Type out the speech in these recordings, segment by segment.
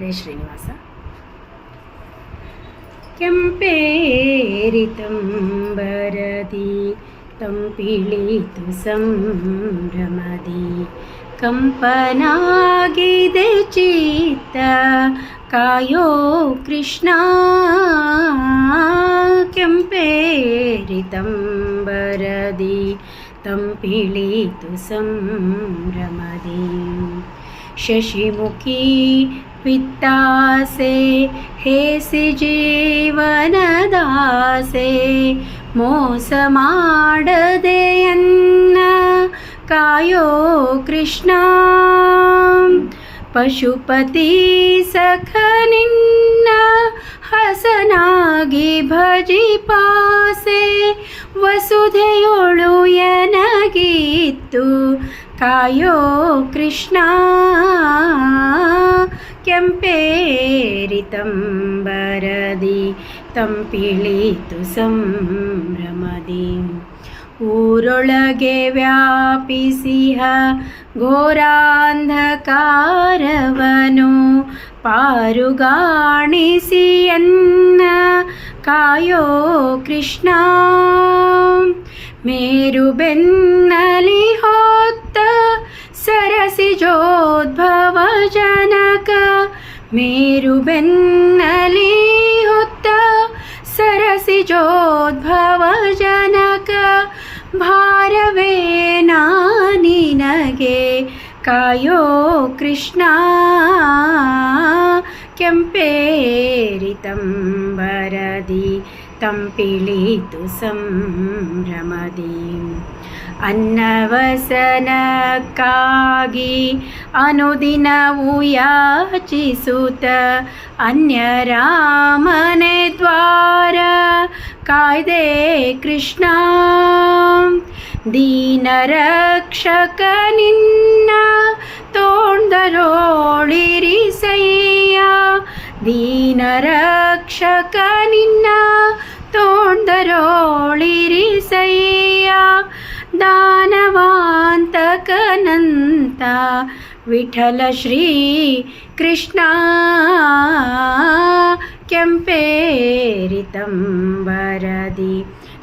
ರೇ ಶ್ರೀನಿವಾಸ. ಕೆಂಪೇರಿತಂಬರದಿ ತಂಪಿಳಿತು ಸಂಭ್ರಮದಿ, ಕಂಪನಾಗಿದೆ ಚಿತ್ತ ಕಾಯೋ ಕೃಷ್ಣ. ಕೆಂಪೇರಿತಂಬರದಿ ತಂಪಿಳಿತು ಸಂಭ್ರಮದಿ, ಶಶಿಮುಖಿ ಪಿತ್ತಾಸೆ ಹೇಸಿ ಜೀವನದಾಸೆ, ಮೋಸ ಮಾಡದೆಯನ್ನ ಕಾಯೋ ಕೃಷ್ಣ. ಪಶುಪತಿ ಸಖ ನಿನ್ನ ಹಸನಾಗಿ ಭಜಿಪಾಸೆ, ವಸುಧೆಯೊಳು ಎನಗಿತ್ತು ಕಾಯೋ ಕೃಷ್ಣ. ಕೆಂಪೇರಿತಂಬರದಿ ತಂಪಿಳಿತು ಸಂಭ್ರಮದಿ, ಊರೊಳಗೆ ವ್ಯಾಪಿಸಿಹ ಘೋರಾಂಧಕಾರವನು, ಪಾರುಗಾಣಿಸಿಯನ್ನ ಕಾಯೋ ಕೃಷ್ಣ. ಮೇರು ಬೆನ್ನಲಿ ಹೊತ್ತ ಸರಸಿಜೋದ್ಭವ ಜನಕ, ಮೇರು ಬೆನ್ನಲಿ ಹೊತ್ತ ಸರಸಿಜೋದ್ಭವ ಜನಕ, ಭಾರವೇ ನಿನಗೆ ಕಾಯೋ ಕೃಷ್ಣ. ಕೆಂಪೇರಿತಂಬರದಿ ತಂಪಿಳಿತು ಸಂಭ್ರಮದಿ, ಅನ್ನವಸನಕ್ಕಾಗಿ ಅನುದಿನವು ಯಾಚಿಸುತ್ತ, ಅನ್ಯರಾಮನೆ ದ್ವಾರ ಕಾಯ್ದೆ ಕೃಷ್ಣ. ದೀನರಕ್ಷಕ ನಿನ್ನ ತೋಂದರೋಳಿರಿಸಯ್ಯ, ದೀನರಕ್ಷಕ ನಿನ್ನ ತೋಂದರೋಳಿರಿಸಯ್ಯ, ದಾನವಾಂತಕನಂತ ವಿಠಲ ಶ್ರೀ ಕೃಷ್ಣ. ಕೆಂಪೇರಿತಂಬರದಿ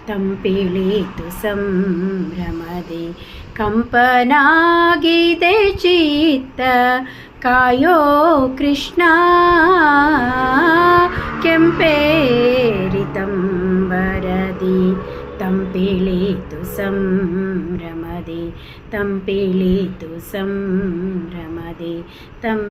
ತಂಪಿಳಿತು ಸಂಭ್ರಮದಿ, ಕಂಪನಾಗಿದೆ ಚಿತ್ತ ಕಾಯೋ ಕೃಷ್ಣ. ಕೆಂಪೇರಿತಂಬರದಿ ತಂಪಿಳಿತು ಸಂಭ್ರಮದಿ, ತಂಪಿಳಿತು ಸಂಭ್ರಮದಿ.